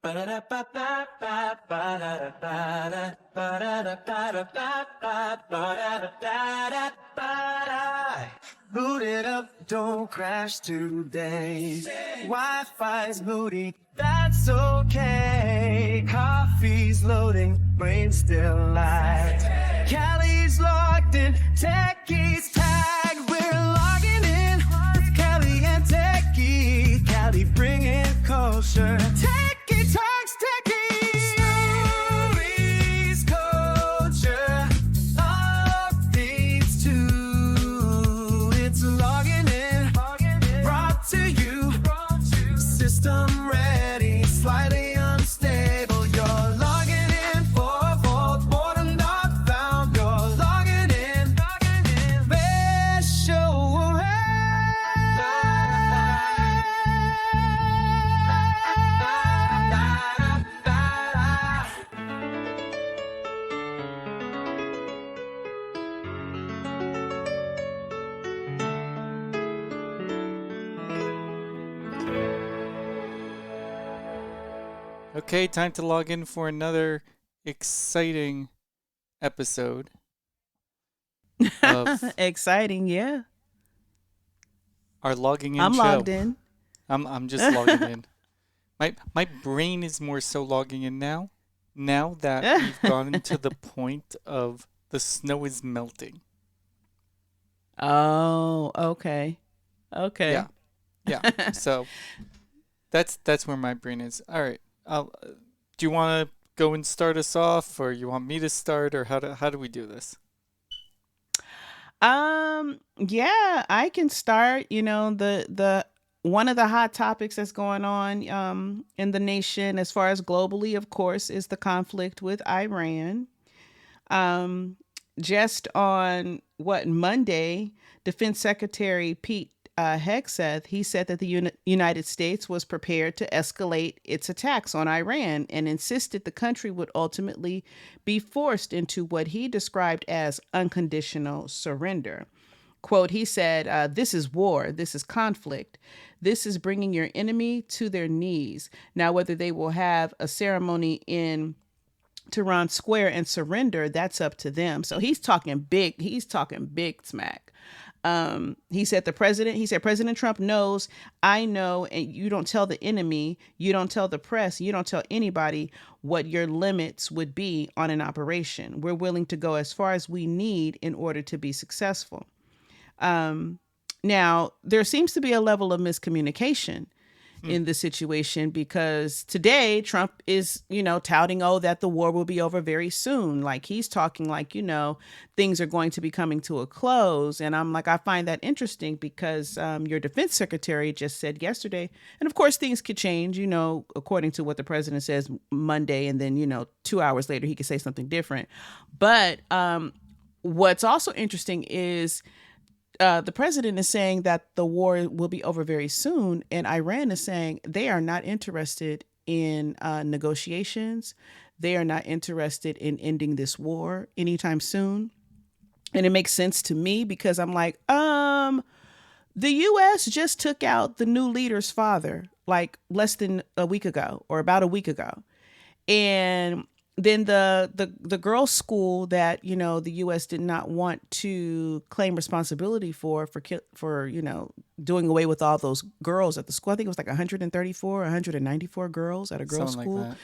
Boot it up, don't crash today. Wi-Fi's moody, that's okay. Coffee's loading, brain's still light. Callie's locked in, Techie's tagged. We're logging in with Callie and Techie. Callie bringing culture. Techie talks Techie. Stories, culture, updates too. It's logging in, brought to you. System ready, slightly unstable. You're logging in for a vault, boredom not found. You're logging in, best show around. Okay, time to log in for another exciting episode of Exciting, yeah. our logging in I'm show. logged in. I'm just logging in. My brain is more so logging in now. Now that we've gotten to the point of the snow is melting. Oh, okay. Okay. Yeah. So that's where my brain is. All right. Do you want to go and start us off, or you want me to start, or how do we do this? Yeah, I can start. You know, the one of the hot topics that's going on in the nation as far as globally, of course, is the conflict with Iran. Just on Monday, Defense Secretary Pete Hegseth, he said that the United States was prepared to escalate its attacks on Iran and insisted the country would ultimately be forced into what he described as unconditional surrender. Quote, he said, this is war. This is conflict. This is bringing your enemy to their knees. Now, whether they will have a ceremony in Tehran Square and surrender, that's up to them. So he's talking big. He's talking big smack. He said President Trump knows, I know, and you don't tell the enemy, you don't tell the press, you don't tell anybody what your limits would be on an operation. We're willing to go as far as we need in order to be successful. Now, there seems to be a level of miscommunication in the situation, because today Trump is, touting, that the war will be over very soon. Like, he's talking like, things are going to be coming to a close. And I'm like, I find that interesting because your defense secretary just said yesterday, and of course things could change, according to what the president says Monday. And then, 2 hours later, he could say something different. But what's also interesting is the president is saying that the war will be over very soon, and Iran is saying they are not interested in negotiations. They are not interested in ending this war anytime soon. And it makes sense to me because I'm like, the U.S. just took out the new leader's father like less than a week ago, or about a week ago. And then the girls' school that, the U.S. did not want to claim responsibility for doing away with all those girls at the school. I think it was like 134, 194 girls at a girls' Something school. like that.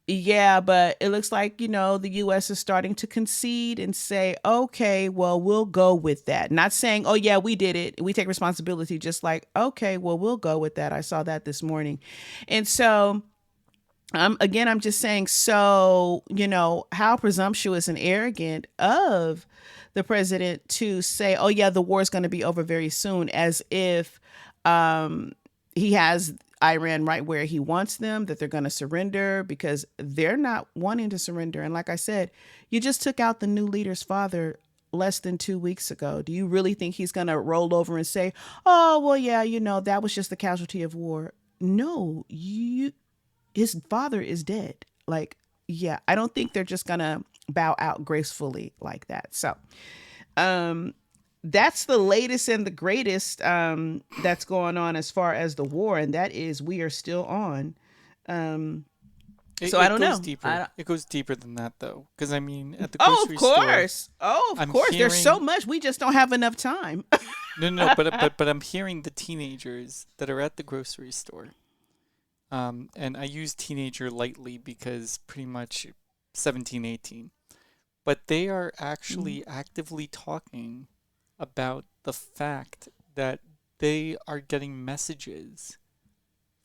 Yeah, but it looks like, the U.S. is starting to concede and say, okay, well, we'll go with that. Not saying, oh, yeah, we did it, we take responsibility. Just like, okay, well, we'll go with that. I saw that this morning. And so I'm just saying, so, how presumptuous and arrogant of the president to say, oh, yeah, the war is going to be over very soon, as if he has Iran right where he wants them, that they're going to surrender, because they're not wanting to surrender. And like I said, you just took out the new leader's father less than 2 weeks ago. Do you really think he's going to roll over and say, oh, well, yeah, that was just the casualty of war? No, his father is dead. Like, yeah, I don't think they're just going to bow out gracefully like that. So that's the latest and the greatest that's going on as far as the war. And that is, we are still on So I don't goes know. deeper. It goes deeper than that, though, because I mean, at the Oh, grocery of store, course. Oh, of I'm course. There's so hearing much. We just don't have enough time. no, but I'm hearing the teenagers that are at the grocery store. And I use teenager lightly because pretty much 17, 18. But they are actually actively talking about the fact that they are getting messages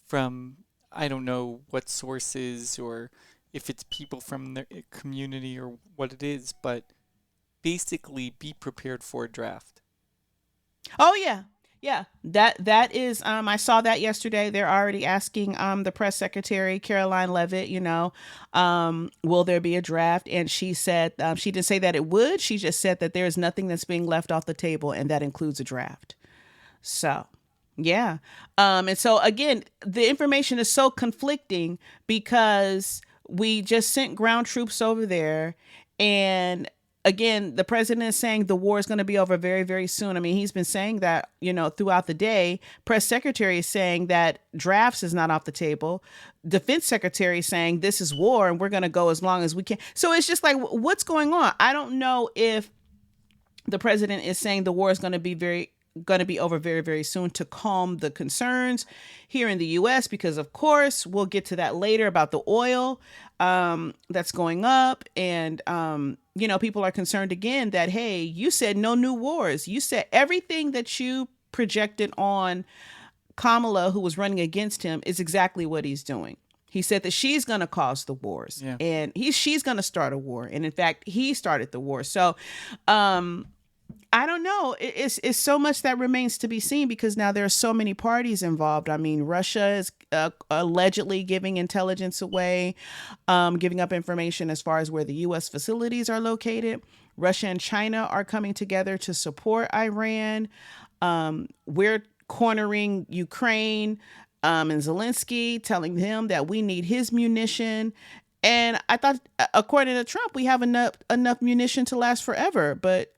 from, I don't know what sources or if it's people from their community or what it is, but basically be prepared for a draft. Oh yeah. Yeah. That is I saw that yesterday. They're already asking the press secretary Caroline Levitt, will there be a draft? And she said she didn't say that it would. She just said that there is nothing that's being left off the table and that includes a draft. So, yeah. And so again, the information is so conflicting because we just sent ground troops over there, and again, the president is saying the war is going to be over very, very soon. I mean, he's been saying that, throughout the day. Press secretary is saying that drafts is not off the table. Defense secretary is saying this is war and we're going to go as long as we can. So it's just like, what's going on? I don't know if the president is saying the war is going to be over very, very soon to calm the concerns here in the U.S. because, of course, we'll get to that later about the oil that's going up. And, people are concerned again that, hey, you said no new wars. You said everything that you projected on Kamala, who was running against him, is exactly what he's doing. He said that she's going to cause the wars, and she's going to start a war. And in fact, he started the war. So, I don't know. It's so much that remains to be seen because now there are so many parties involved. I mean, Russia is allegedly giving intelligence away, giving up information as far as where the U.S. facilities are located. Russia and China are coming together to support Iran. We're cornering Ukraine and Zelensky, telling him that we need his munition. And I thought, according to Trump, we have enough munition to last forever. But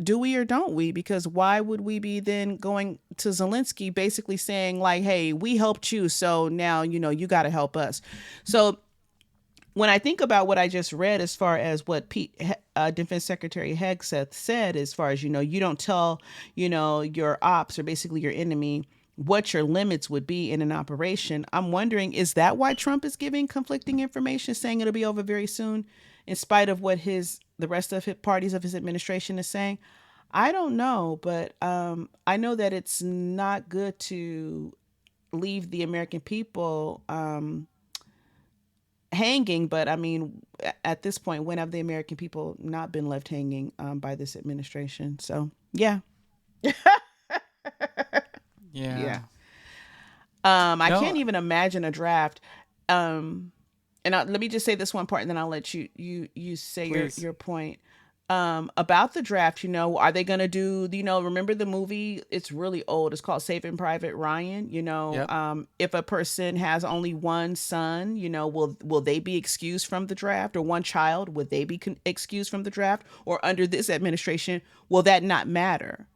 do we or don't we? Because why would we be then going to Zelensky basically saying like, hey, we helped you, so now, you got to help us. So when I think about what I just read as far as what Defense Secretary Hegseth said, as far as, you don't tell, your ops or basically your enemy what your limits would be in an operation. I'm wondering, is that why Trump is giving conflicting information, saying it'll be over very soon, in spite of what the rest of his parties of his administration is saying? I don't know, but I know that it's not good to leave the American people hanging. But I mean, at this point, when have the American people not been left hanging by this administration? So, yeah. Yeah. I No, can't even imagine a draft. And let me just say this one part, and then I'll let you say please. your point. About the draft, are they going to do, remember the movie? It's really old. It's called Saving Private Ryan. Yep. If a person has only one son, will they be excused from the draft, or one child? Would they be excused from the draft? Or under this administration, will that not matter?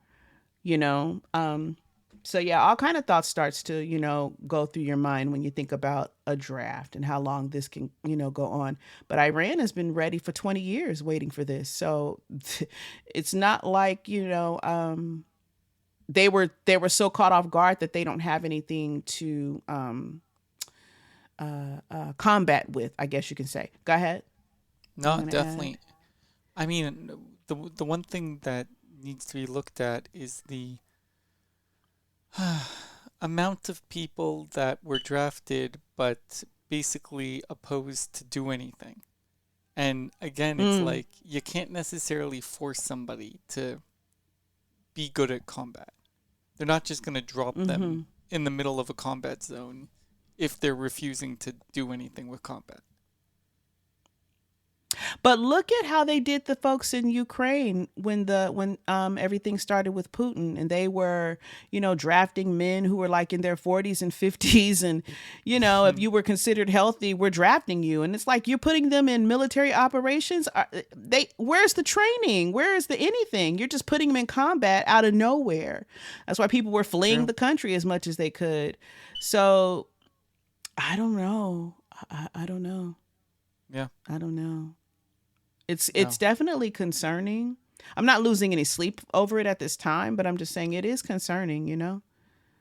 So yeah, all kind of thoughts starts to, go through your mind when you think about a draft and how long this can, go on. But Iran has been ready for 20 years waiting for this. So it's not like, they were so caught off guard that they don't have anything to combat with, I guess you can say. Go ahead. No, definitely. I mean, the one thing that needs to be looked at is the amount of people that were drafted but basically opposed to do anything. And again, it's like you can't necessarily force somebody to be good at combat. They're not just going to drop them in the middle of a combat zone if they're refusing to do anything with combat. But look at how they did the folks in Ukraine when everything started with Putin, and they were, drafting men who were like in their 40s and 50s, and if you were considered healthy, we're drafting you, and it's like you're putting them in military operations. Where's the training? Where is the anything? You're just putting them in combat out of nowhere. That's why people were fleeing the country as much as they could. So I don't know. I don't know. Yeah. I don't know. It's No. definitely concerning. I'm not losing any sleep over it at this time, but I'm just saying it is concerning, you know?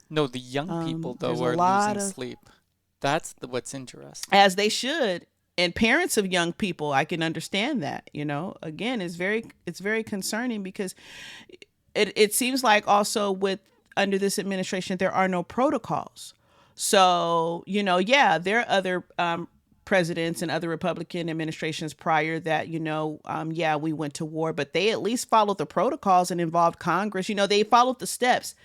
No, the young people There's though a are lot losing of, sleep. That's what's interesting. as they should, and parents of young people, I can understand that, you know? Again, it's very concerning because it seems like also with under this administration there are no protocols. So, you know, yeah, there are other presidents and other Republican administrations prior that, you know, yeah, we went to war, but they at least followed the protocols and involved Congress. You know, they followed the steps.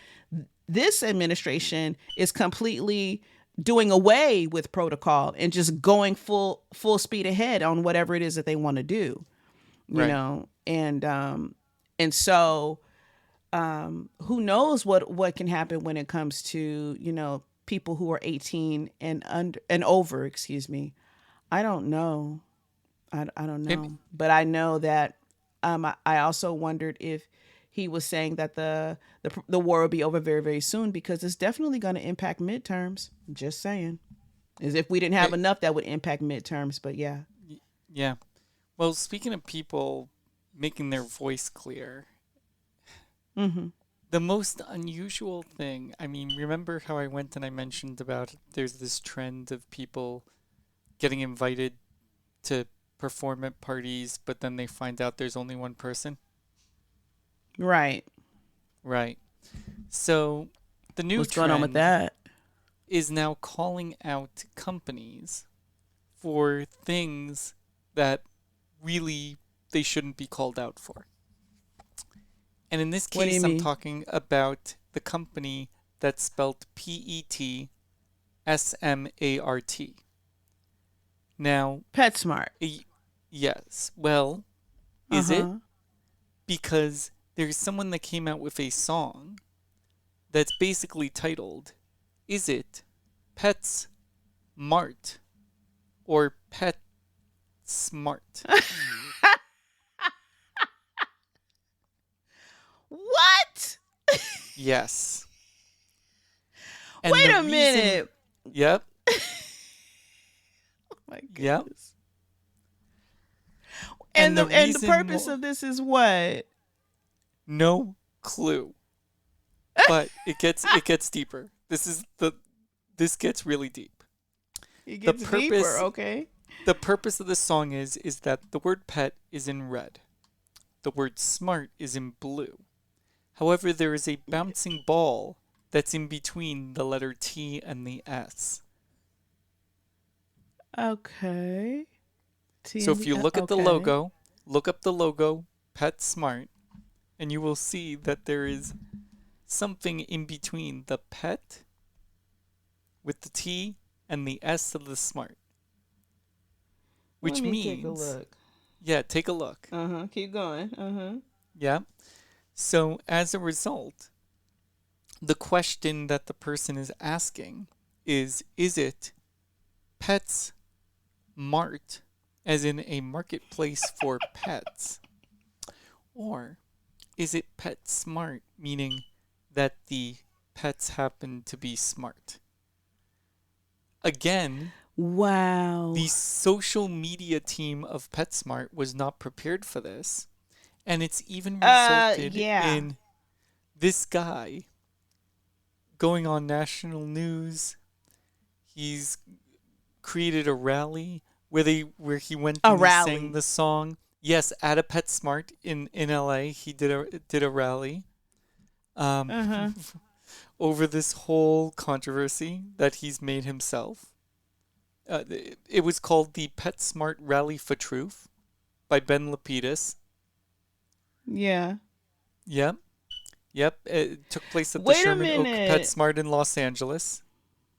This administration is completely doing away with protocol and just going full speed ahead on whatever it is that they want to do, you Right. know. And so who knows what can happen when it comes to, you know, people who are 18 and under and over, excuse me. I don't know. I don't Maybe. know, but I know that I also wondered if he was saying that the war will be over very very soon because it's definitely going to impact midterms. Just saying, as if we didn't have Hey, enough that would impact midterms. But yeah. yeah. Well, speaking of people making their voice clear, Mm-hmm. the most unusual thing, I mean, remember how I went and I mentioned about there's this trend of people getting invited to perform at parties, but then they find out there's only one person? Right. Right. So the new What's going on with trend that? is now calling out companies for things that really they shouldn't be called out for. And in this What do you case, I'm mean? talking about the company that's spelled PetSmart. Now, PetSmart. yes, well, Uh is it? huh. Because there's someone that came out with a song that's basically titled, Is It Pets Mart or Pet Smart? What? Yes. And Wait the a reason, minute. yep, Oh my yep. goodness. And the And the reason, purpose of this is what? no clue, but it gets deeper. This gets really deep. It The gets deeper, purpose okay? the purpose of the song is that the word pet is in red. The word smart is in blue. However, there is a bouncing ball that's in between the letter T and the S. Okay. So if you look at the Okay. logo, look up the logo PetSmart, and you will see that there is something in between the pet with the T and the S of the smart, Let which me take a means, look. yeah, take a look. Uh-huh. Keep going. Uh-huh. Yeah. So as a result, the question that the person is asking is it Pets Mart, as in a marketplace for pets, or is it Pet Smart, meaning that the pets happen to be smart? Again, Wow. the social media team of PetSmart was not prepared for this, and it's even resulted Yeah. in this guy going on national news. He's created a rally where he went A and he sang rally. the song. Yes, at a PetSmart in LA, he did a rally um, Uh-huh. over this whole controversy that he's made himself. It was called the PetSmart Rally for Truth by Ben Lapidus. Yeah. Yep, yep. It took place at the Wait a Sherman Oak minute. PetSmart in Los Angeles.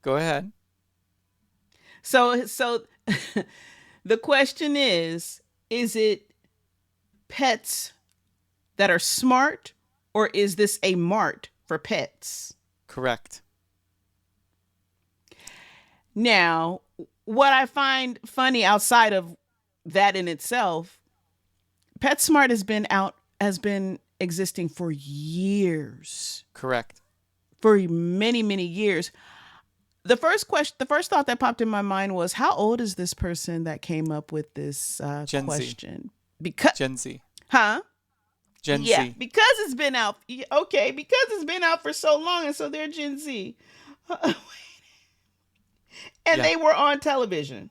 Go ahead. So the question is it pets that are smart or is this a mart for pets? Correct. Now, what I find funny outside of that in itself, PetSmart has been existing for years. Correct. For many, many years. the first thought that popped in my mind was, how old is this person that came up with this Gen Z. question? Because, Gen Z. huh? Gen Yeah, Z. because it's been out. Okay, because it's been out for so long, and so they're Gen Z, and Yeah. they were on television.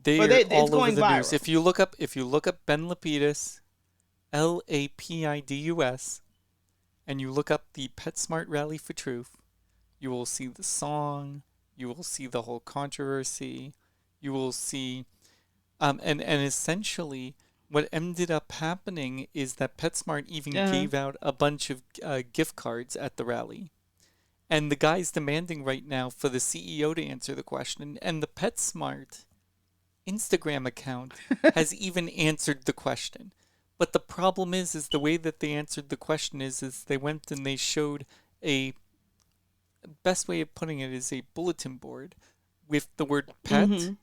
They Or are it's all over going the news. viral. If you look up Ben Lapidus, Lapidus, and you look up the PetSmart Rally for Truth, you will see the song, you will see the whole controversy, you will see, and essentially what ended up happening is that PetSmart even Uh-huh. gave out a bunch of gift cards at the rally. And the guy's demanding right now for the CEO to answer the question, and the PetSmart Instagram account has even answered the question. But the problem is the way that they answered the question is they went and they showed a, best way of putting it is a bulletin board with the word pet Mm-hmm.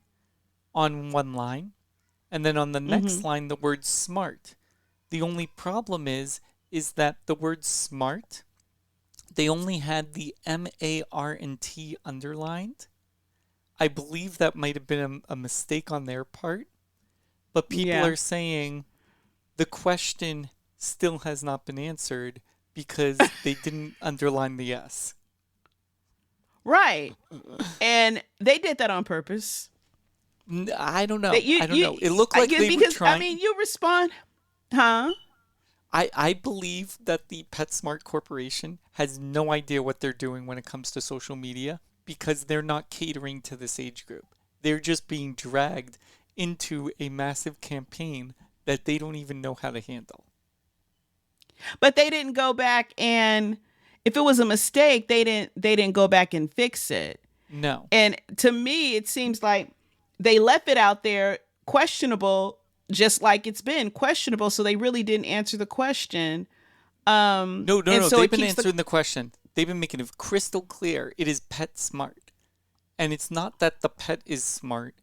on one line, and then on the next Mm-hmm. line the word smart. The only problem is that the word smart, they only had the MAR and T underlined. I believe that might have been a mistake on their part, but people Yeah. are saying the question still has not been answered because they didn't underline the S. Right. And they did that on purpose. I don't know. That you I don't you know. It looked like they were because I trying. mean you respond, huh? I believe that the PetSmart Corporation has no idea what they're doing when it comes to social media because they're not catering to this age group. They're just being dragged into a massive campaign that they don't even know how to handle. But they didn't go back, and if it was a mistake, they didn't go back and fix it. No. And to me, it seems like they left it out there questionable, just like it's been questionable. So they really didn't answer the question. No. And so They've it been keeps answering the question. They've been making it crystal clear. It is PetSmart. And it's not that the pet is smart.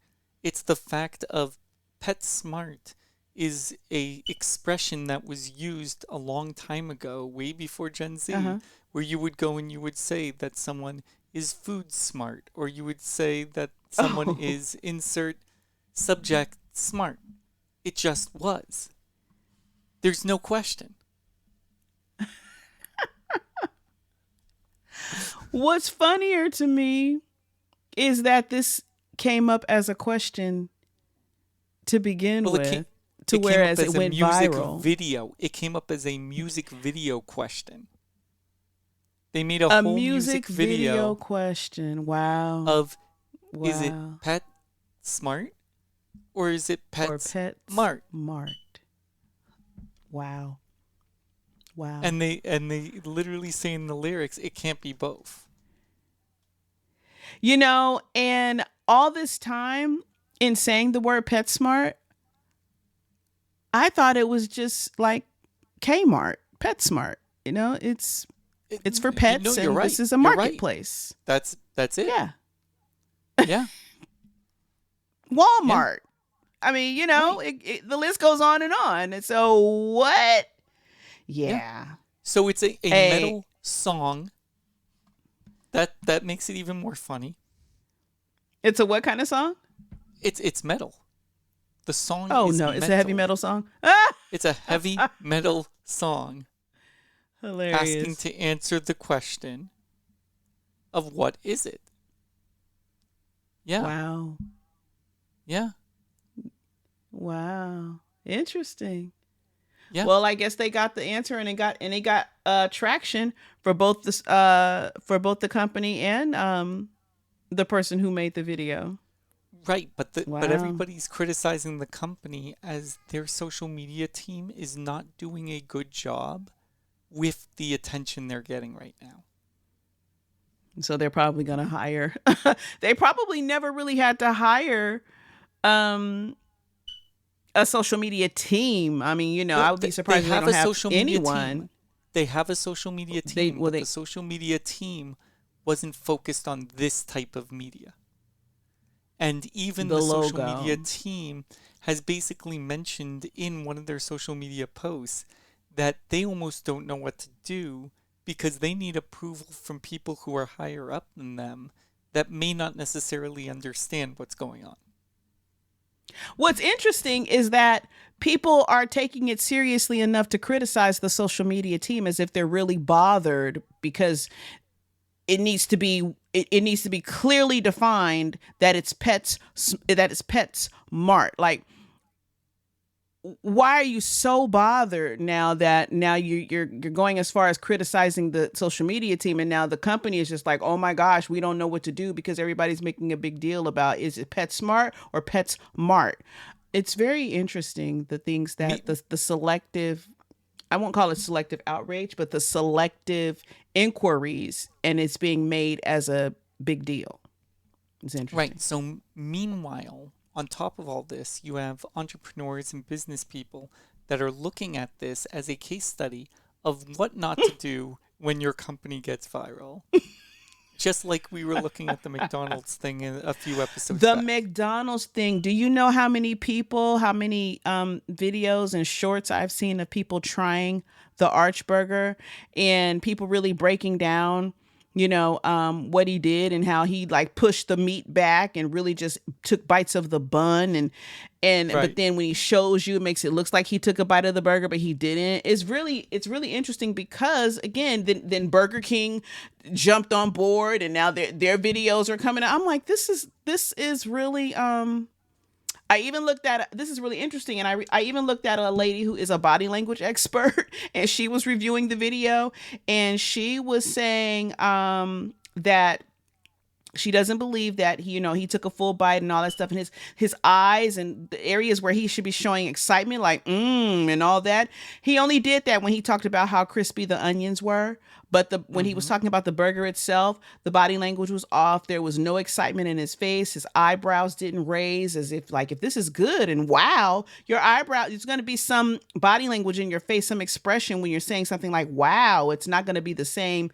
It's the fact of PetSmart is a expression that was used a long time ago, way before Gen Z, uh-huh. where you would go and you would say that someone is food smart, or you would say that someone Oh, is insert subject smart. It just was. There's no question. what's funnier to me is that this came up as a question to begin Well, with, to it came up whereas as it a went music viral. video. It came up as a music video question. They made a A whole music music video video question. Wow. of, is it Wow. Pet Smart or is it Or Pet Pets Mart? Mart. Wow. Wow. And they literally say in the lyrics, it can't be both. And all this time in saying the word PetSmart, I thought it was just like Kmart, PetSmart. It's for pets, You're and right. this is a You're right. marketplace. That's it. Yeah. Yeah. Walmart. I mean, Right. the list goes on and on. And so what? Yeah. Yeah. So it's a A metal song. That makes it even more funny. It's a what kind of song? It's metal. The song Oh is no, metal. it's a heavy metal song. Ah, It's a heavy metal song asking hilarious. to answer the question of what is it? Yeah. Wow. Yeah. Wow. Interesting. Yeah. Well, I guess they got the answer, and it got traction for both the company and the person who made the video. Right, but Wow. everybody's criticizing the company as their social media team is not doing a good job with the attention they're getting right now. So they're probably going to hire. They probably never really had to hire a social media team. I mean, I would be surprised if they don't have anyone. Team. They have a social media team, but the social media team wasn't focused on this type of media. And even the social media team has basically mentioned in one of their social media posts that they almost don't know what to do because they need approval from people who are higher up than them that may not necessarily understand what's going on. What's interesting is that people are taking it seriously enough to criticize the social media team as if they're really bothered because it needs to be clearly defined that it's PetSmart. Like, why are you so bothered now that you're going as far as criticizing the social media team, and now the company is just like, oh my gosh, we don't know what to do because everybody's making a big deal about, is it PetSmart or PetSmart? It's very interesting, the things that the selective, I won't call it selective outrage, but the selective inquiries, and it's being made as a big deal. It's interesting. Right. So meanwhile, on top of all this, you have entrepreneurs and business people that are looking at this as a case study of what not to do when your company gets viral. Just like we were looking at the McDonald's thing in a few episodes back. McDonald's thing. Do you know how many videos and shorts I've seen of people trying the Archburger, and people really breaking down, what he did and how he like pushed the meat back and really just took bites of the bun and right. But then when he shows you, it makes it looks like he took a bite of the burger, but he didn't. It's really interesting because again, then Burger King jumped on board, and now their videos are coming out. I'm like, this is really this is really interesting. And I even looked at a lady who is a body language expert, and she was reviewing the video, and she was saying that she doesn't believe that he took a full bite and all that stuff, and his eyes and the areas where he should be showing excitement, like and all that. He only did that when he talked about how crispy the onions were. But when he was talking about the burger itself, the body language was off. There was no excitement in his face. His eyebrows didn't raise, as if like, if this is good and wow, your eyebrow, there's going to be some body language in your face, some expression when you're saying something like wow. It's not going to be the same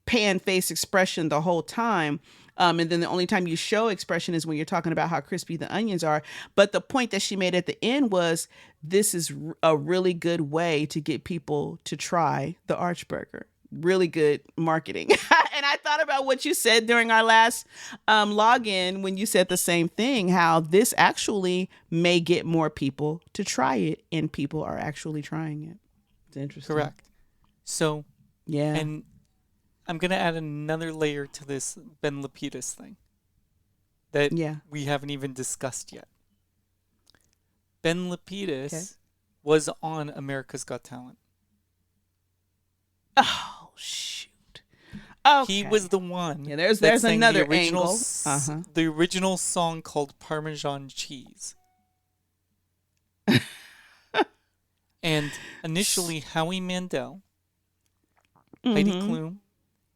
pan face expression the whole time. And then the only time you show expression is when you're talking about how crispy the onions are. But the point that she made at the end was, this is a really good way to get people to try the Archburger. Really good marketing. And I thought about what you said during our last login when you said the same thing, how this actually may get more people to try it, and people are actually trying it. It's interesting. Correct. So, yeah. And I'm going to add another layer to this Ben Lapidus thing that we haven't even discussed yet. Ben Lapidus was on America's Got Talent. Oh, shoot. Okay. He was the one. Yeah, there's another angle. The original song called Parmesan Cheese. And initially, Howie Mandel, Heidi Klum,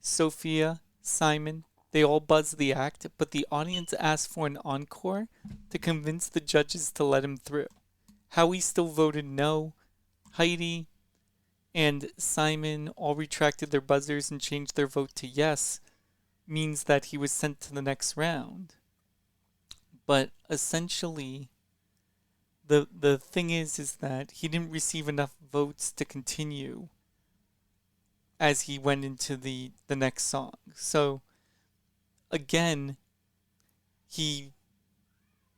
Sophia, Simon, they all buzzed the act, but the audience asked for an encore to convince the judges to let him through. Howie still voted no. Heidi and Simon all retracted their buzzers and changed their vote to yes, means that he was sent to the next round. But essentially, the thing is that he didn't receive enough votes to continue as he went into the next song. So, again, he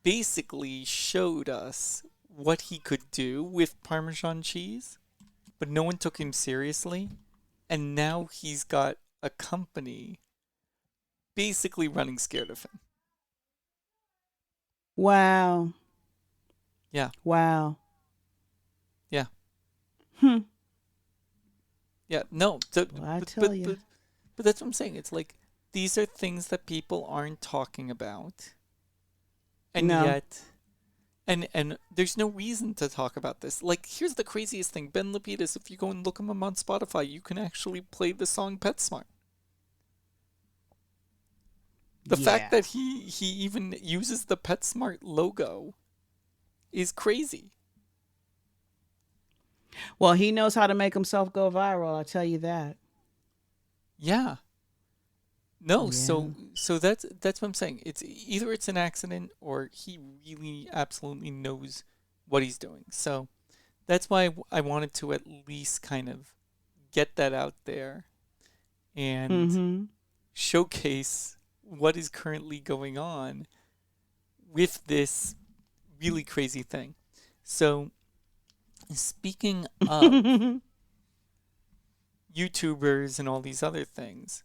basically showed us what he could do with Parmesan cheese, but no one took him seriously, and now he's got a company basically running scared of him. Wow. Yeah. Wow. Yeah. Yeah, no. I tell you. But that's what I'm saying. It's like, these are things that people aren't talking about. And yet... And there's no reason to talk about this. Like, here's the craziest thing. Ben Lapidus, if you go and look him up on Spotify, you can actually play the song PetSmart. The fact that he even uses the PetSmart logo is crazy. Well, he knows how to make himself go viral, I'll tell you that. Yeah. No, so that's what I'm saying. It's either it's an accident or he really absolutely knows what he's doing. So that's why I wanted to at least kind of get that out there and showcase what is currently going on with this really crazy thing. So, speaking of YouTubers and all these other things,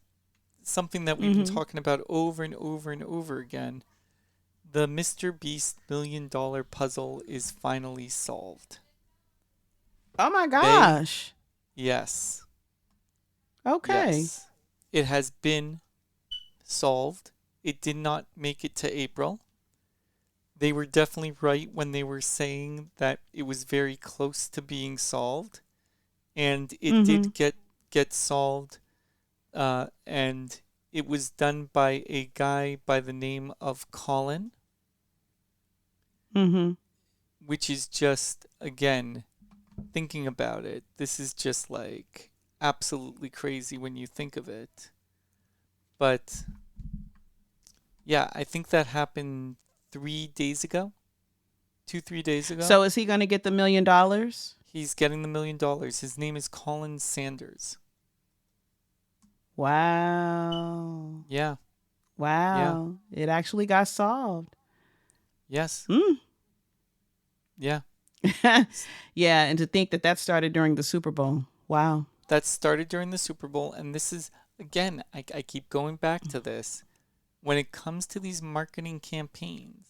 something that we've been talking about over and over and over again, the MrBeast $1 million puzzle is finally solved. Oh my gosh. Yes. Okay. Yes. It has been solved. It did not make it to April. They were definitely right when they were saying that it was very close to being solved. And it did get solved. And it was done by a guy by the name of Colin. Which is just, again, thinking about it, this is just like absolutely crazy when you think of it. But yeah, I think that happened 3 days ago. 2-3 days ago. So is he going to get the $1 million? He's getting the $1 million. His name is Colin Sanders. Wow. Yeah. Wow. Yeah. It actually got solved. Yes. Yeah. Yeah, and to think that started during the Super Bowl. Wow. That started during the Super Bowl, and this is, again, I keep going back to this. When it comes to these marketing campaigns,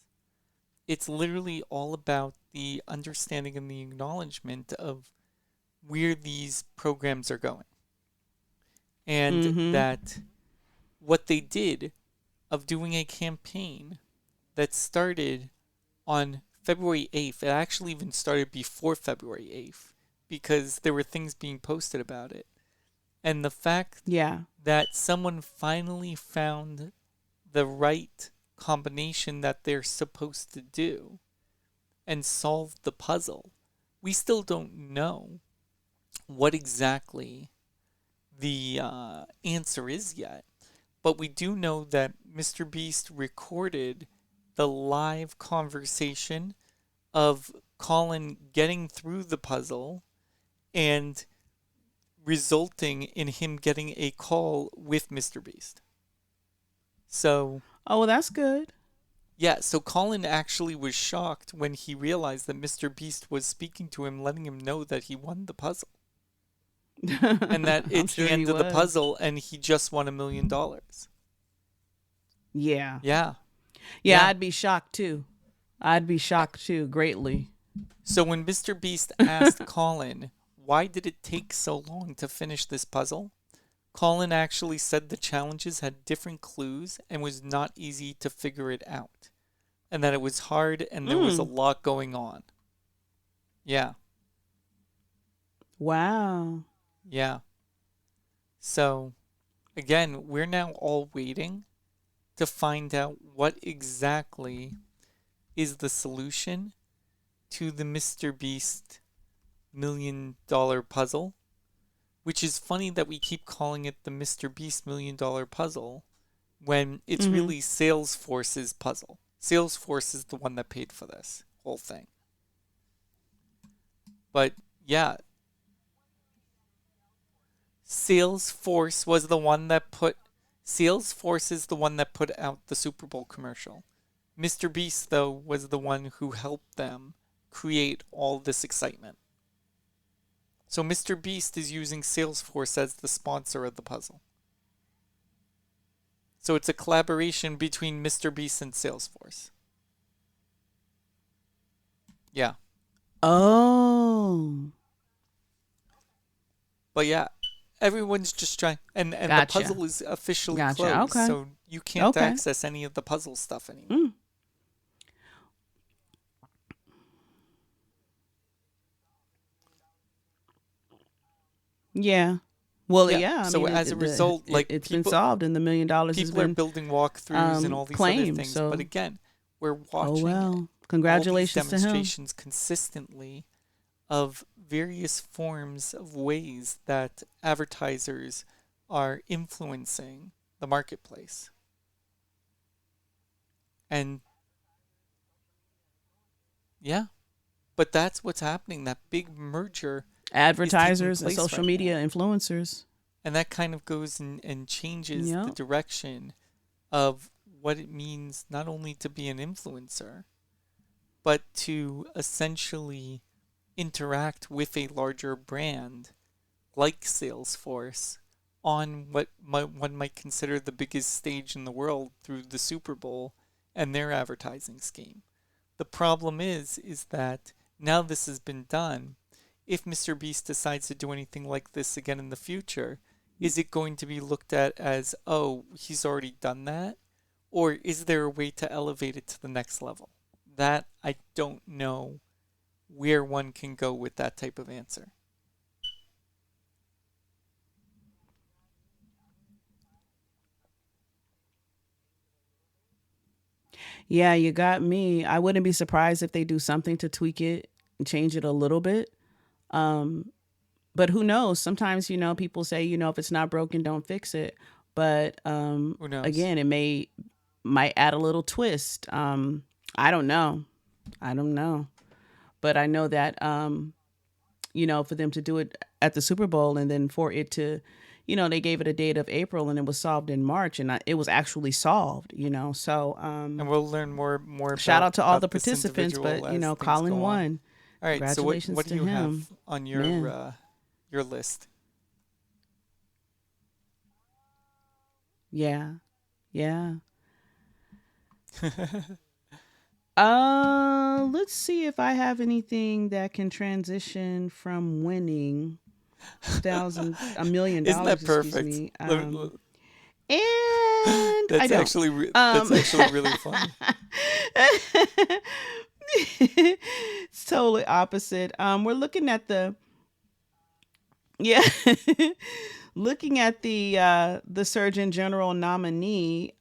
it's literally all about the understanding and the acknowledgement of where these programs are going. And that what they did of doing a campaign that started on February 8th, it actually even started before February 8th because there were things being posted about it. And the fact that someone finally found the right combination that they're supposed to do and solved the puzzle, we still don't know what exactly the answer is yet. But we do know that MrBeast recorded the live conversation of Colin getting through the puzzle and resulting in him getting a call with MrBeast. So... Oh, well, that's good. Yeah, so Colin actually was shocked when he realized that MrBeast was speaking to him, letting him know that he won the puzzle. And that it's the end of the puzzle and he just won $1 million. Yeah. Yeah. Yeah, I'd be shocked too. Greatly. So when MrBeast asked Colin, why did it take so long to finish this puzzle? Colin actually said the challenges had different clues and was not easy to figure it out. And that it was hard and there was a lot going on. Yeah. Wow. Yeah. So, again, we're now all waiting to find out what exactly is the solution to the MrBeast $1 million puzzle, which is funny that we keep calling it the MrBeast $1 million puzzle when it's really Salesforce's puzzle. Salesforce is the one that paid for this whole thing. But yeah, Salesforce is the one that put out the Super Bowl commercial. MrBeast, though, was the one who helped them create all this excitement. So MrBeast is using Salesforce as the sponsor of the puzzle. So it's a collaboration between MrBeast and Salesforce. Yeah. Oh. But yeah, everyone's just trying, and the puzzle is officially closed, so you can't access any of the puzzle stuff anymore. Yeah. Well, yeah. So as a result, it's been solved, and the $1 million people are building walkthroughs and all these other things. So. But again, we're watching. Oh well! Congratulations all these demonstrations consistently of various forms of ways that advertisers are influencing the marketplace. And yeah, but that's what's happening. That big merger. Advertisers and social media influencers. And that kind of goes and changes the direction of what it means not only to be an influencer, but to essentially interact with a larger brand like Salesforce on one might consider the biggest stage in the world through the Super Bowl and their advertising scheme. The problem is that now this has been done. If MrBeast decides to do anything like this again in the future, is it going to be looked at as, oh, he's already done that? Or is there a way to elevate it to the next level? That I don't know where one can go with that type of answer. Yeah, you got me. I wouldn't be surprised if they do something to tweak it and change it a little bit. Um, but who knows? Sometimes, people say, if it's not broken, don't fix it. But Who knows? again, might add a little twist. I don't know. I don't know. But I know that for them to do it at the Super Bowl and then for it to, they gave it a date of April and it was solved in March and it was actually solved. So And we'll learn more shout out to all the about this participants, individual but as things Colin go on. won. All right, so Congratulations what do to you have him. on Man. your list? Yeah. Yeah. Let's see if I have anything that can transition from winning $1 million, Isn't that excuse perfect? me. Let- And I That's don't. actually that's actually really funny. It's totally opposite. We're looking at yeah, looking at the Surgeon General nominee,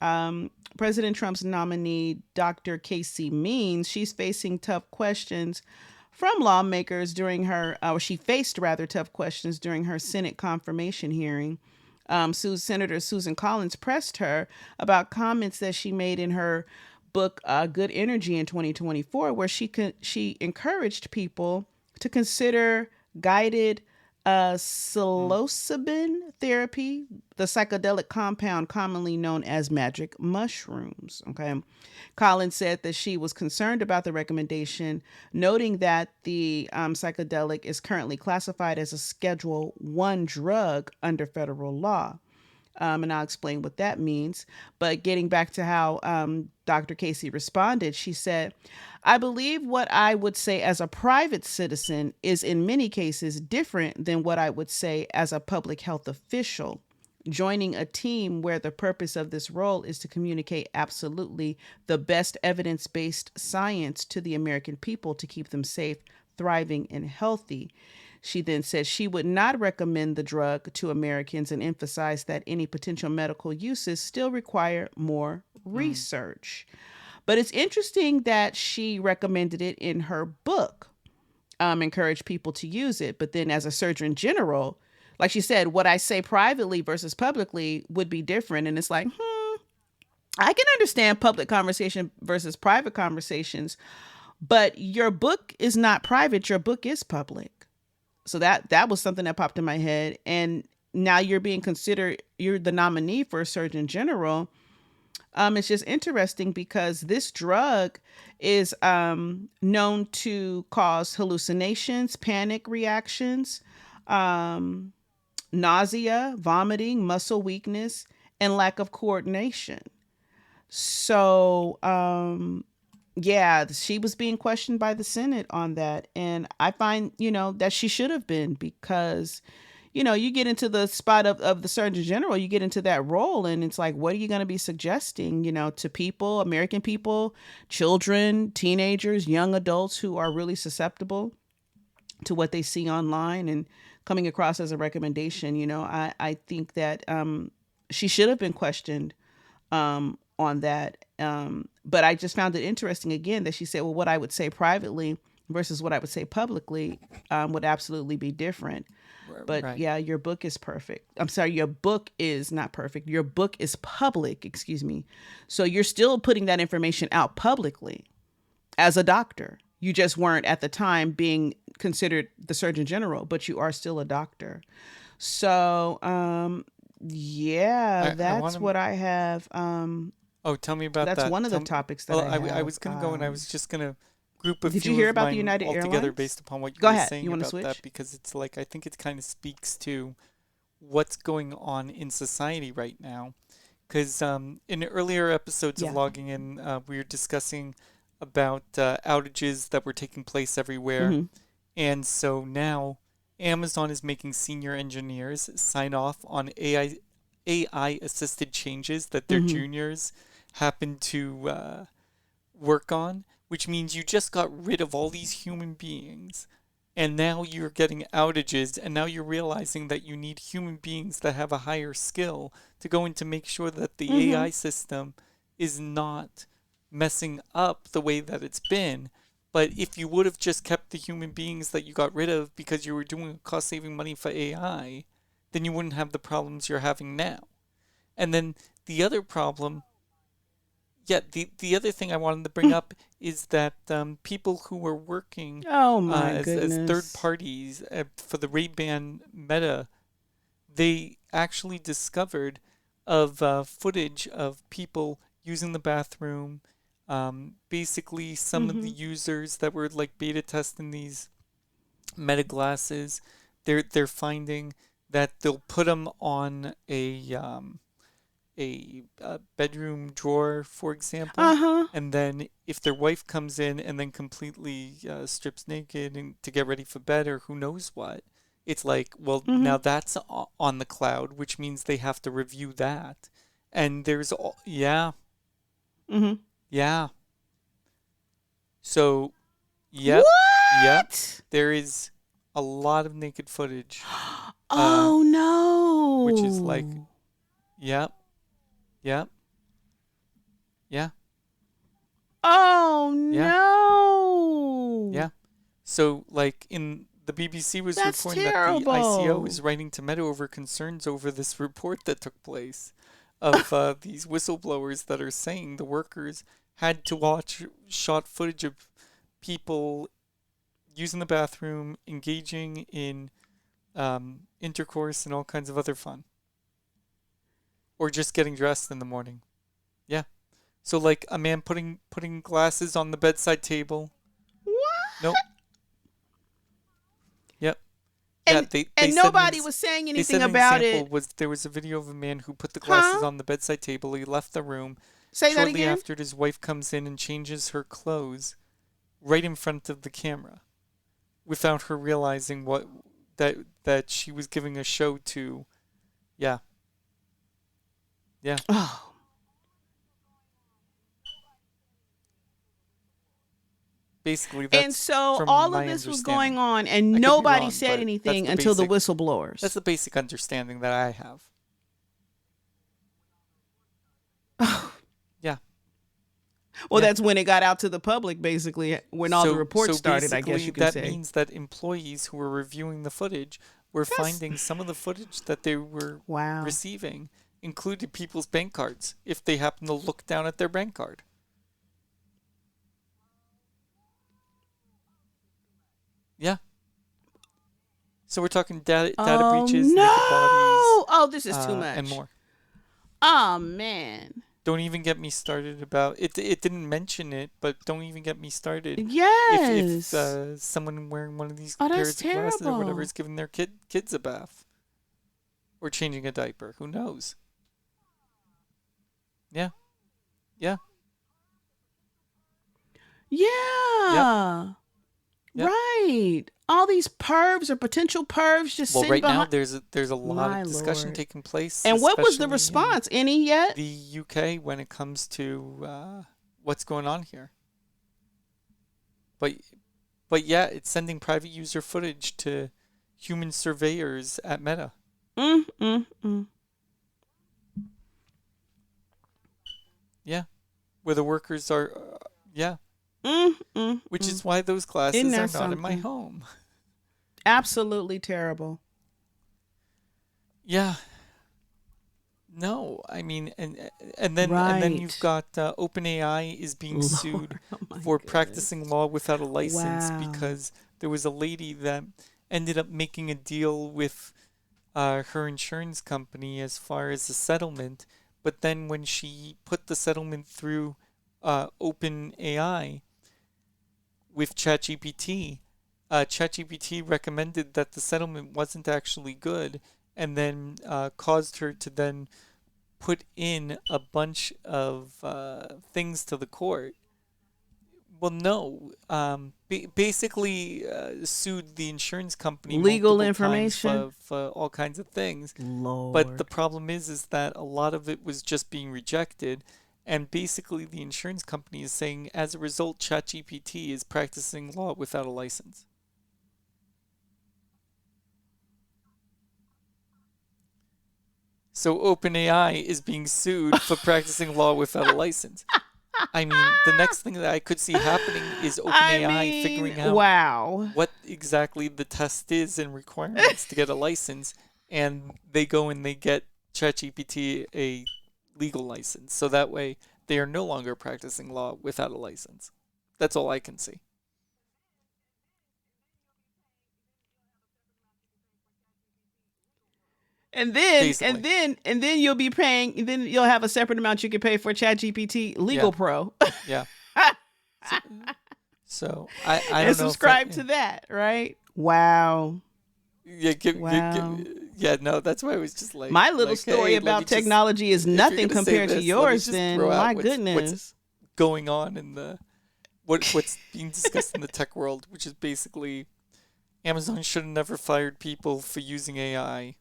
President Trump's nominee, Dr. Casey Means. She's facing tough questions from lawmakers during or she faced rather tough questions during her Senate confirmation hearing. Senator Susan Collins pressed her about comments that she made in her book, Good Energy in 2024, where she encouraged people to consider guided Mm. psilocybin therapy, the psychedelic compound commonly known as magic mushrooms. Okay. Collins said that she was concerned about the recommendation, noting that the psychedelic is currently classified as a Schedule 1 drug under federal law. And I'll explain what that means. But getting back to how Dr. Casey responded, she said, I believe what I would say as a private citizen is in many cases different than what I would say as a public health official. Joining a team where the purpose of this role is to communicate absolutely the best evidence based science to the American people to keep them safe, thriving, and healthy. She then said she would not recommend the drug to Americans and emphasized that any potential medical uses still require more Mm. research. But it's interesting that she recommended it in her book, encouraged people to use it. But then, as a Surgeon General, like she said, what I say privately versus publicly would be different. And it's like, I can understand public conversation versus private conversations, but your book is not private, your book is public. So that was something that popped in my head. And now you're being considered, you're the nominee for a Surgeon General. It's just interesting because this drug is known to cause hallucinations, panic reactions, um, nausea, vomiting, muscle weakness, and lack of coordination. So, yeah, she was being questioned by the Senate on that. And I find, that she should have been because, you get into the spot of the Surgeon General, you get into that role, and it's like, what are you going to be suggesting, to people, American people, children, teenagers, young adults who are really susceptible to what they see online and coming across as a recommendation? I think that she should have been questioned on that. But I just found it interesting again that she said, well, what I would say privately versus what I would say publicly would absolutely be different. But Right. yeah, your book is perfect. I'm sorry, your book is not perfect. Your book is public, excuse me. So you're still putting that information out publicly as a doctor. You just weren't at the time being considered the Surgeon General, but you are still a doctor. So, yeah, I want that's to what I have Oh, tell me about That's that. one of the Tell me, topics that well, I I have. was going to go and I was just going to group a Did you few hear of about the mine United all together Airlines? based upon what you Go were ahead. You saying want to about that switch? because it's like I think it kind of speaks to what's going on in society right now. Because in earlier episodes of Yeah. Logging In, we were discussing about outages that were taking place everywhere. Mm-hmm. And so now Amazon is making senior engineers sign off on AI assisted changes that their Mm-hmm. juniors happen to work on, which means you just got rid of all these human beings. And now you're getting outages, and now you're realizing that you need human beings that have a higher skill to go in to make sure that the Mm-hmm. AI system is not messing up the way that it's been. But if you would have just kept the human beings that you got rid of because you were doing cost saving money for AI, then you wouldn't have the problems you're having now. And then the other problem, yeah, the other thing I wanted to bring up is that people who were working Oh my as third goodness. parties for the Ray-Ban Meta, they actually discovered of footage of people using the bathroom. Basically, some of the Mm-hmm. users that were like beta testing these Meta glasses, they're finding that they'll put them on a bedroom drawer, for example, Uh-huh. and then if their wife comes in and then completely strips naked and to get ready for bed or who knows what, it's like, well, Mm-hmm. now that's on the cloud, which means they have to review that. And there's all, yeah, Mm-hmm. yeah. So, yep, yep. What? There is a lot of naked footage, uh, Oh which is like, no. yep, yep, yeah, Oh yeah. no. Yeah. So, like, in the BBC was That's reporting that the ICO terrible. is writing to Meta over concerns over this report that took place of these whistleblowers that are saying the workers had to watch shot footage of people using the bathroom, engaging in intercourse and all kinds of other fun, or just getting dressed in the morning. Yeah. So, like, a man putting glasses on the bedside table. What? Nope. Yep. Yeah, And they and said nobody was saying they anything said an about example it. was there was a video of a man who put the glasses Huh? on the bedside table. He left the room. Say that Shortly again? after, his wife comes in and changes her clothes right in front of the camera without her realizing that she was giving a show to. Yeah, yeah. Oh. Basically, And that's so from all of my this was going understanding. on and I could be nobody wrong, said but anything until the that's whistleblowers. the basic understanding that I have. Yeah, Well, yeah. that's when it got out to the public, basically, when all the reports So started, I guess basically, you can that say. means that employees who were reviewing the footage were That's finding some of the footage that they were wow. receiving included people's bank cards if they happen to look down at their bank card. Yeah. So we're talking data Oh breaches, no! naked bodies, Oh, this is too and much. more. Oh man. Don't even get me started about it. It didn't mention it, but don't even get me started. If Yes. someone wearing one of these Oh, that's pairs of glasses or whatever terrible. is giving their kids a bath or changing a diaper, who knows? Yeah, yeah, yep, Yeah. yep. Right. All these pervs or potential pervs just Well, sitting right now behind. there's a lot My of discussion lord. taking place, And what was the especially in response? Any yet? the UK when it comes to what's going on here. But yeah, it's sending private user footage to human surveyors at Meta. Mm. Yeah, where the workers are. Yeah, which Mm. is why those Isn't glasses are that not in my something? home. Absolutely terrible. Yeah, no, I mean, and then you've Right. got OpenAI is being sued Lord, oh my for practicing goodness. law without a license Wow. because there was a lady that ended up making a deal with her insurance company as far as the settlement, But then when she put the settlement through OpenAI with ChatGPT, ChatGPT recommended that the settlement wasn't actually good, and then caused her to then put in a bunch of things to the court. Well, no. Basically, sued the insurance company Legal multiple times information. for all kinds of things. But the Lord. problem is that a lot of it was just being rejected, and basically the insurance company is saying, as a result, ChatGPT is practicing law without a license. So OpenAI is being sued for practicing law without a license. I mean, the next thing that I could see happening is I OpenAI mean, figuring out wow. what exactly the test is and requirements to get a license, and they go and they get ChatGPT a legal license. So that way they are no longer practicing law without a license. That's all I can see. And then Basically. you'll be paying. Then you'll have a separate amount you can pay for ChatGPT Legal Yeah. Pro. Yeah. So I And don't know. subscribe to that, right? Wow. Yeah, Wow. yeah, no, that's why I was just like, My little story hey, let me about just, technology is if you're nothing gonna say compared to this, let me yours. just Then throw my out what's goodness. going on in the what's being discussed in the tech world, which is basically Amazon should have never fired people for using AI.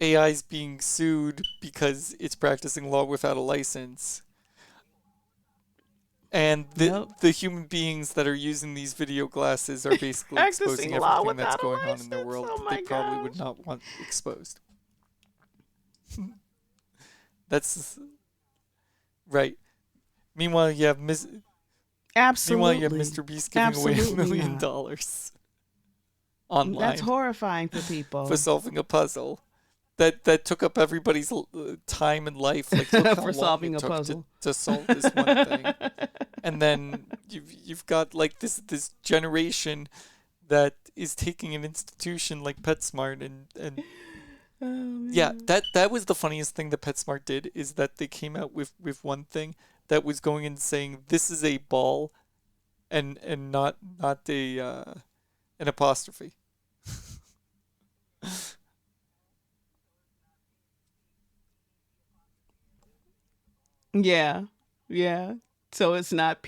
AI is being sued because it's practicing law without a license. And Yep. the human beings that are using these video glasses are basically Practicing exposing law everything that's without a going on in their license. world Oh that my they probably would gosh. not want exposed. That's right. Meanwhile, you have Absolutely. MrBeast giving away $1 Absolutely million not. That's online horrifying for for people. solving a puzzle that took up everybody's time and life. Like, look how For long solving it a took puzzle. to solve this one thing. And then you've got like this generation that is taking an institution like PetSmart and Oh, yeah, man. that was the funniest thing that PetSmart did, is that they came out with one thing that was going and saying this is a ball and not a an apostrophe. Yeah. Yeah. So it's not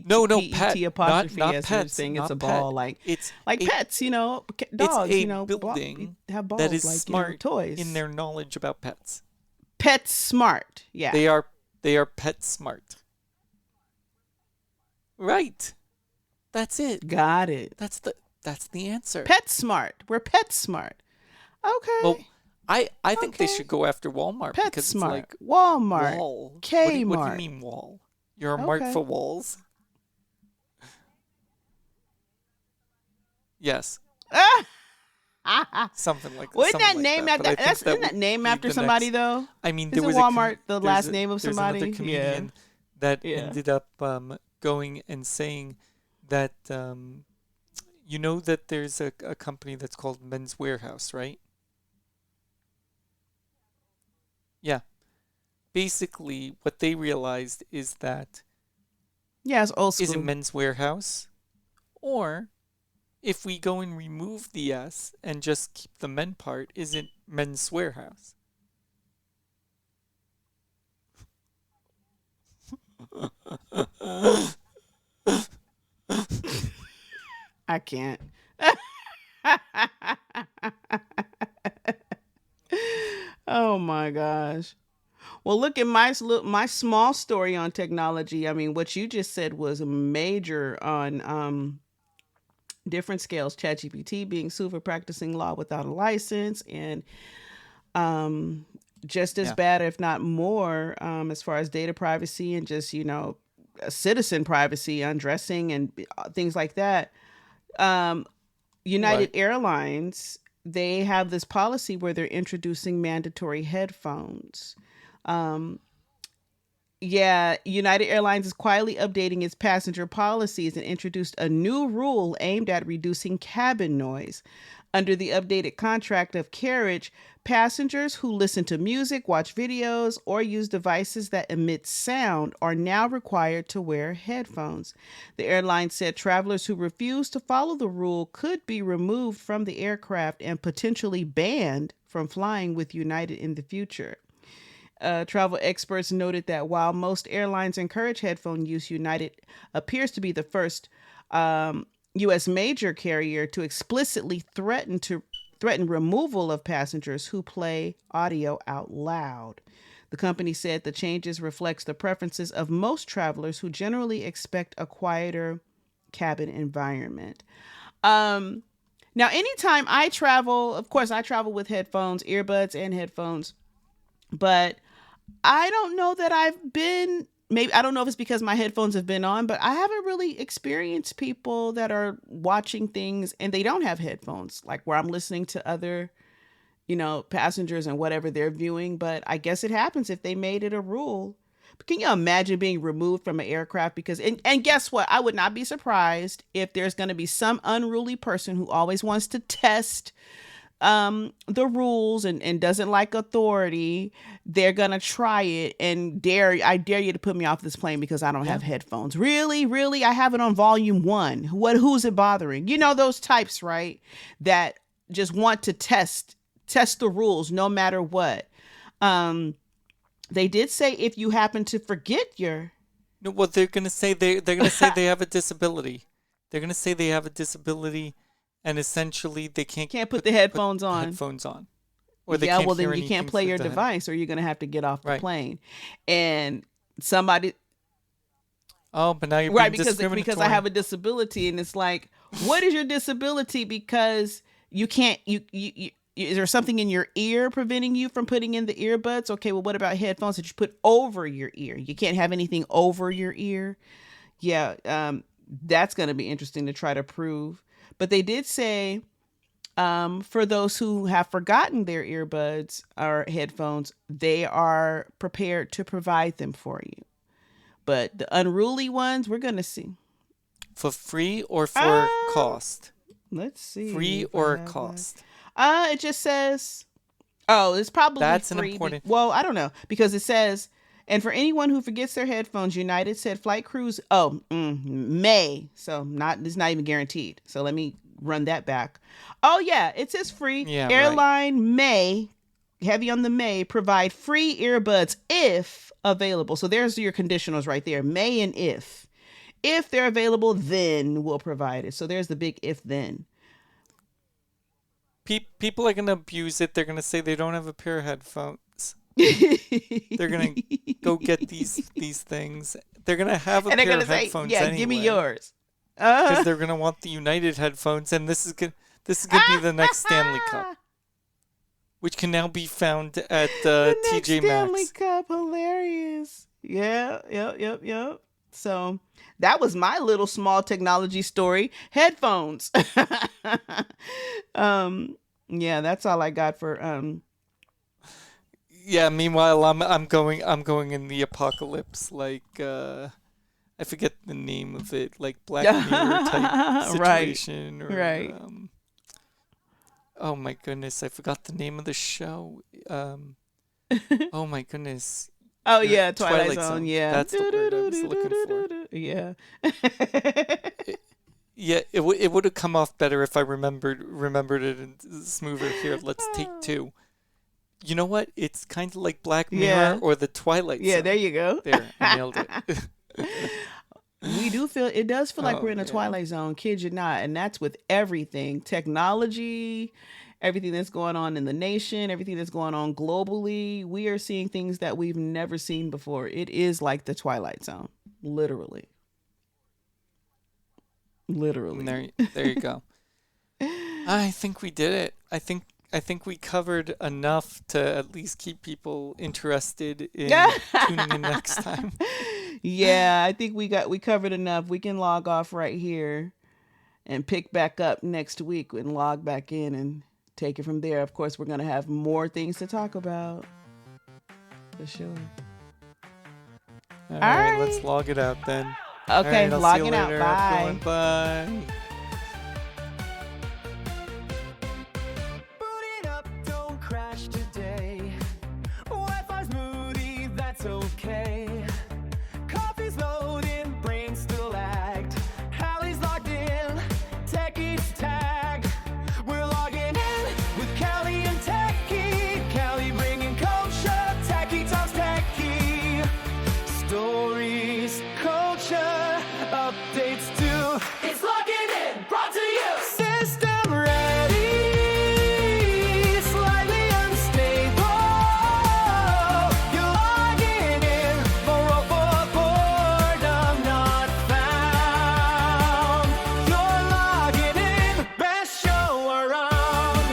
No, P E pet, T apostrophe not as you're pets, saying. It's a not ball, pet. It's like a pets. it's Dogs. a building Have that balls is like smart in toys. their knowledge about pets. PetSmart. Yeah. They are pet smart. Right. That's it. Got it. That's the answer. PetSmart. We're PetSmart. Well, Okay. I think they Okay. should go after Walmart because it's PetSmart. like Walmart. wall. What do you Kmart. mean wall? You're a mart Okay. for walls? Yes. Wasn't that Something like named that. after But I think that isn't that would named be after the somebody next. though? I mean, Isn't Walmart the last name of there's another somebody? Yeah. comedian that Yeah. ended up going and saying that you know that there's a company that's called Men's Warehouse, right? Yeah. Basically, what they realized is that Yeah, it's old is it school. Men's Warehouse, or if we go and remove the S and just keep the men part, is it Men's Warehouse? I can't. Oh my gosh. Well, look at my small story on technology. I mean, what you just said was major on different scales. ChatGPT being sued for practicing law without a license, and um, just as Yeah. bad, if not more, as far as data privacy and just citizen privacy, undressing and things like that. Um, United Right. Airlines, they have this policy where they're introducing mandatory headphones. Um, yeah, United Airlines is quietly updating its passenger policies and introduced a new rule aimed at reducing cabin noise. Under the updated contract of carriage, passengers who listen to music, watch videos, or use devices that emit sound are now required to wear headphones. The airline said travelers who refuse to follow the rule could be removed from the aircraft and potentially banned from flying with United in the future. Travel experts noted that while most airlines encourage headphone use, United appears to be the first U.S. major carrier to explicitly threaten removal of passengers who play audio out loud. The company said the changes reflects the preferences of most travelers who generally expect a quieter cabin environment. Now, anytime I travel, of course, I travel with headphones, earbuds, and headphones, but I don't know that I've been. Maybe I don't know if it's because my headphones have been on, but I haven't really experienced people that are watching things and they don't have headphones, like where I'm listening to other, passengers and whatever they're viewing. But I guess it happens if they made it a rule. But can you imagine being removed from an aircraft because, and guess what? I would not be surprised if there's going to be some unruly person who always wants to test the rules and doesn't like authority. They're gonna try it and I dare you to put me off this plane because I don't have headphones. Really, I have it on volume 1. Who's it bothering? Those types, right? That just want to test the rules no matter what. They did say if you happen to forget your No, well, they're gonna say they're gonna say they have a disability. They're gonna say they have a disability. And essentially, they can't put the headphones on. Or they can't well, then hear you can't play your device, or you're going to have to get off the plane. And somebody. Oh, but now you're being because I have a disability, and it's like, what is your disability? Because you can't. You is there something in your ear preventing you from putting in the earbuds? Okay, well, what about headphones that you put over your ear? You can't have anything over your ear. Yeah, that's going to be interesting to try to prove. But they did say for those who have forgotten their earbuds or headphones, they are prepared to provide them for you. But the unruly ones, we're going to see. For free or for cost? Let's see. Free or cost? It just says, it's probably That's free. An important. Well, I don't know, because it says, and for anyone who forgets their headphones, United said flight crews, may. So it's not even guaranteed. So let me run that back. Oh, yeah, it says free. Yeah, Airline may, heavy on the may, provide free earbuds if available. So there's your conditionals right there. May and if. If they're available, then we'll provide it. So there's the big if then. People are going to abuse it. They're going to say they don't have a pair of headphones. They're gonna go get these things. They're gonna have a pair of headphones anyway. Give me yours. Because they're gonna want the United headphones, and this is gonna be the next Stanley Cup, which can now be found at the TJ Maxx. Maxx. Stanley Cup, hilarious. Yeah, yep. So that was my little small technology story. Headphones. Yeah, that's all I got for Yeah. Meanwhile, I'm going in the apocalypse, like I forget the name of it, like Black Mirror type situation, right. Oh my goodness, I forgot the name of the show. Oh my goodness. Oh yeah, Twilight Zone. Yeah, that's the word I was looking for. Yeah. It would have come off better if I remembered it and smoother. Here, let's take 2. You know what? It's kind of like Black Mirror or the Twilight Zone. Yeah, there you go. There, I nailed it. It does feel like we're in a Twilight Zone, kid you not. And that's with everything. Technology, everything that's going on in the nation, everything that's going on globally. We are seeing things that we've never seen before. It is like the Twilight Zone. Literally. There you go. I think we did it. I think we covered enough to at least keep people interested in tuning in next time. Yeah, I think we covered enough. We can log off right here and pick back up next week and log back in and take it from there. Of course, we're going to have more things to talk about. For sure. All right, let's log it out then. Okay, right, logging out. Bye. Everyone. Bye. It's logging in, brought to you. System ready, slightly unstable. You're logging in for boredom not found. You're logging in, best show around.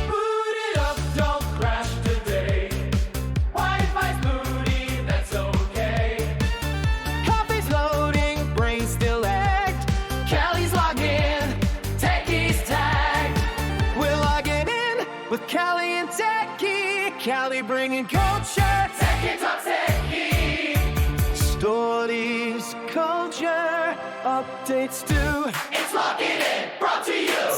Boot it up, don't crash today. Wi-Fi's booty, that's okay. Coffee's loading, brain still act. Callie's logged in, Techie's tagged. We're logging in with Callie and Techie. Callie bringing culture, Techie talks Techie. Stories, culture, updates too. It's logging in, brought to you.